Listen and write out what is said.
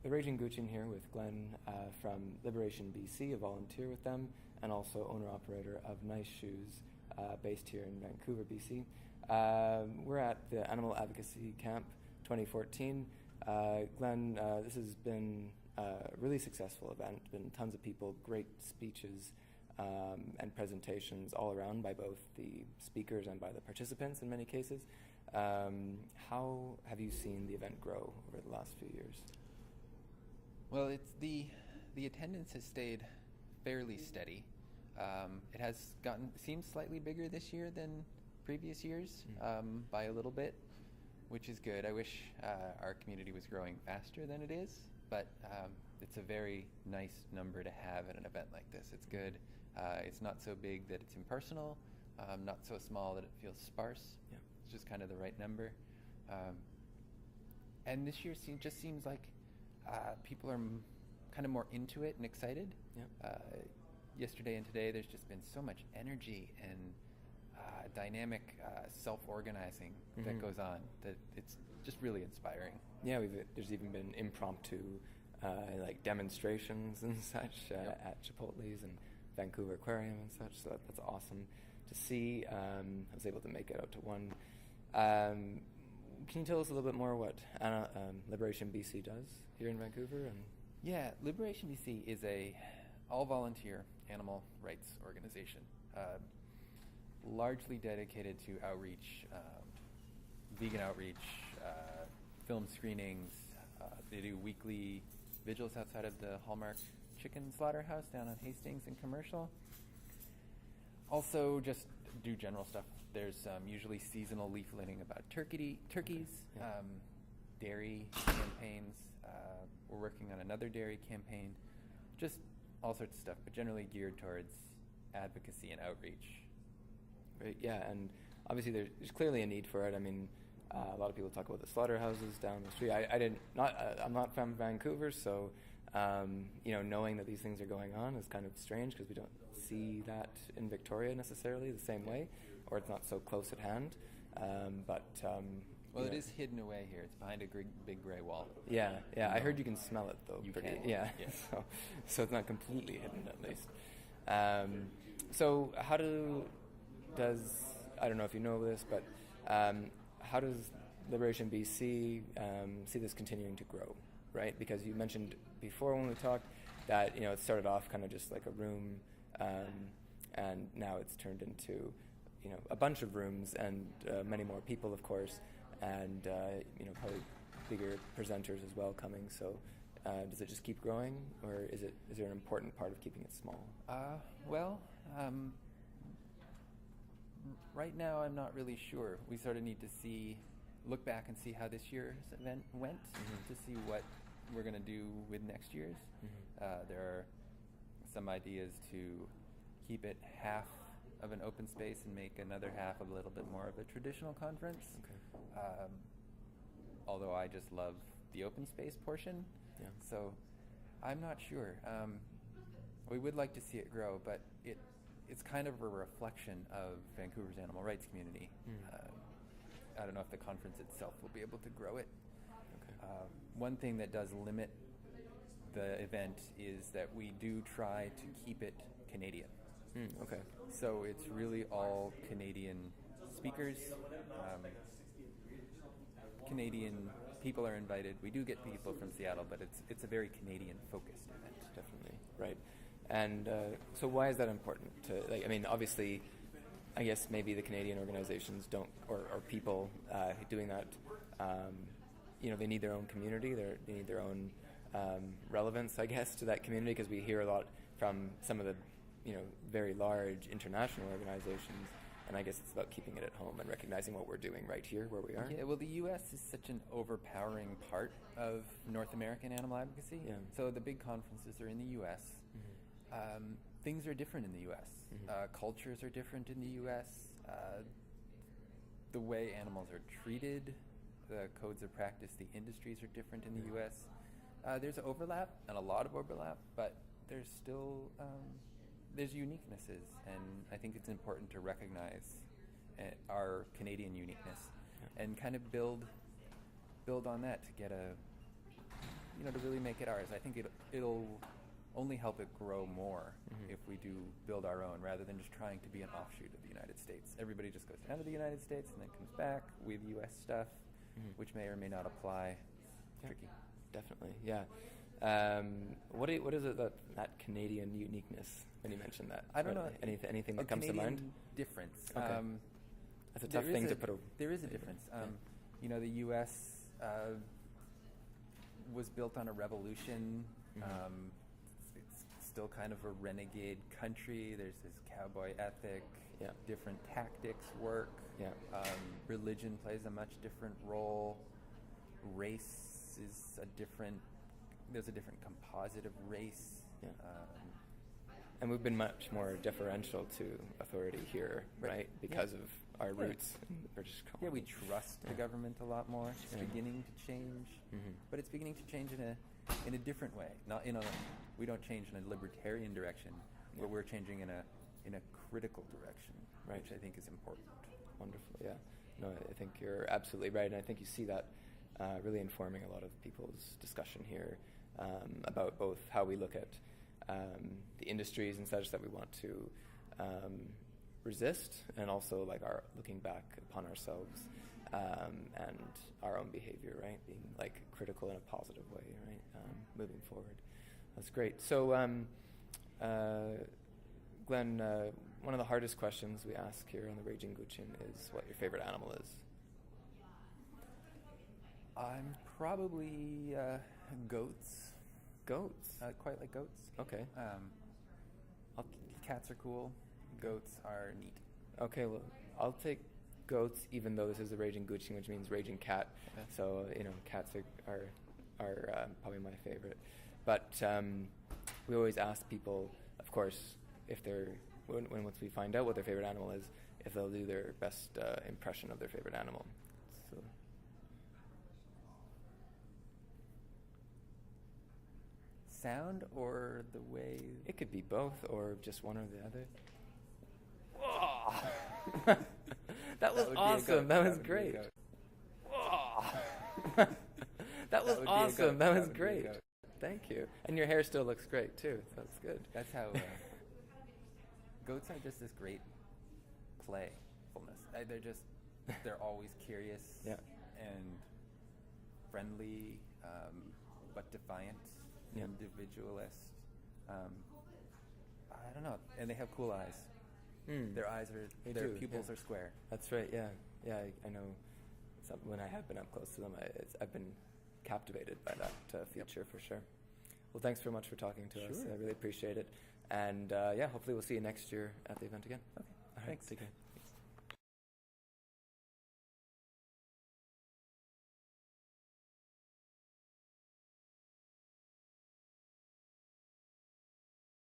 Raging Guchin here with Glenn from Liberation B.C, a volunteer with them, and also owner-operator of Nice Shoes, based here in Vancouver, B.C. We're at the Animal Advocacy Camp 2014. Glenn, this has been a really successful event. Been tons of people, great speeches and presentations all around by both the speakers and by the participants in many cases. How have you seen the event grow over the last few years? Well, it's the attendance has stayed fairly steady. It has seems slightly bigger this year than previous years, by a little bit, which is good. I wish our community was growing faster than it is, but it's a very nice number to have at an event like this. It's good. It's not so big that it's impersonal, not so small that it feels sparse. Yeah. It's just kind of the right number. And this year just seems like people are kind of more into it and excited. Yeah. Yesterday and today, there's just been so much energy and dynamic self-organizing that goes on that it's just really inspiring. Yeah, there's even been impromptu like demonstrations and such at Chipotle's and Vancouver Aquarium and such, so that's awesome to see. I was able to make it out to one. Can you tell us a little bit more what Liberation BC does here in Vancouver? Yeah, Liberation BC is a all-volunteer animal rights organization, largely dedicated to outreach, vegan outreach, film screenings. They do weekly vigils outside of the Hallmark Chicken Slaughterhouse down on Hastings and Commercial. Also just do general stuff. There's usually seasonal leafleting about turkeys, Okay. Yeah. dairy campaigns. We're working on another dairy campaign. Just all sorts of stuff, but generally geared towards advocacy and outreach. Great, yeah, and obviously there's clearly a need for it. I mean, a lot of people talk about the slaughterhouses down the street. I'm not from Vancouver, so knowing that these things are going on is kind of strange because we don't see that in Victoria necessarily the same way, or it's not so close at hand. Well, it is hidden away here. It's behind a big gray wall. Yeah. I heard you can smell it though. You can. Yeah. So it's not completely hidden at least. So how does I don't know if you know this, but how does Liberation BC see this continuing to grow? Right, because you mentioned before when we talked that it started off kind of just like a room, and now it's turned into a bunch of rooms and many more people, of course, and probably bigger presenters as well coming. So does it just keep growing, or is there an important part of keeping it small? Right now I'm not really sure. We sort of need to look back and see how this year's event went to see what we're going to do with next year's. There are some ideas to keep it half of an open space and make another half a little bit more of a traditional conference. Okay. Although I just love the open space portion. Yeah. So I'm not sure. We would like to see it grow, but it's kind of a reflection of Vancouver's animal rights community. I don't know if the conference itself will be able to grow it. Okay. One thing that does limit the event is that we do try to keep it Canadian. Okay. So it's really all Canadian speakers. Canadian people are invited. We do get people from Seattle, but it's a very Canadian-focused event. Definitely, right. And so why is that important? Obviously, I guess maybe the Canadian organizations don't, or people doing that, they need their own community. They need their own relevance, I guess, to that community, because we hear a lot from some of the, very large international organizations, and I guess it's about keeping it at home and recognizing what we're doing right here where we are. Yeah, well, the U.S. is such an overpowering part of North American animal advocacy. Yeah. So the big conferences are in the U.S. Things are different in the U.S. Cultures are different in the U.S. The way animals are treated, the codes of practice, the industries are different in the U.S. There's overlap, and a lot of overlap, but there's still there's uniquenesses, and I think it's important to recognize our Canadian uniqueness and kind of build build on that to get to really make it ours. I think it'll only help it grow more if we do build our own, rather than just trying to be an offshoot of the United States. Everybody just goes down to the United States and then comes back with U.S. stuff, which may or may not apply. Yeah, Tricky. definitely, yeah. What is it that Canadian uniqueness, when you mentioned that? I don't know. Anything that comes Canadian to mind? Difference. Okay. That's a tough thing to put a... There is a difference. The U.S. Was built on a revolution. It's still kind of a renegade country. There's this cowboy ethic. Yeah. Different tactics work. Yeah. Religion plays a much different role. Race is there's a different composite of race. Yeah. And we've been much more deferential to authority here, right? Because of our roots in the British colonies. Yeah, we trust the government a lot more. It's beginning to change, but it's beginning to change in a different way. Not we don't change in a libertarian direction, but we're changing in a critical direction, which I think is important. Wonderful, yeah. No, I think you're absolutely right, and I think you see that really informing a lot of people's discussion here about both how we look at the industries and such that we want to resist, and also like our looking back upon ourselves and our own behavior, right? Being like critical in a positive way, right? Moving forward. That's great. So, Glenn, one of the hardest questions we ask here on the Raging Guchin is what your favorite animal is. I'm probably goats. Goats? I quite like goats. Okay. Cats are cool. Goats are neat. Okay, well, I'll take goats, even though this is the Raging Guchin, which means raging cat. Okay. So, cats are probably my favorite. But we always ask people, of course, if they're once we find out what their favorite animal is, if they'll do their best impression of their favorite animal. So. Sound or the way? It could be both, or just one or the other. Whoa! That was awesome. That was great. Whoa! That was awesome. That was great. Thank you. And your hair still looks great too. That's good. That's how goats are just this great playfulness. They're always curious and friendly, but defiant, individualist. I don't know. And they have cool eyes. Their pupils are square. That's right. Yeah. I know. When I have been up close to them, I've been captivated by that feature for sure. Well, thanks very much for talking to us. I really appreciate it. And hopefully we'll see you next year at the event again. Okay. All right. Thanks. Take care.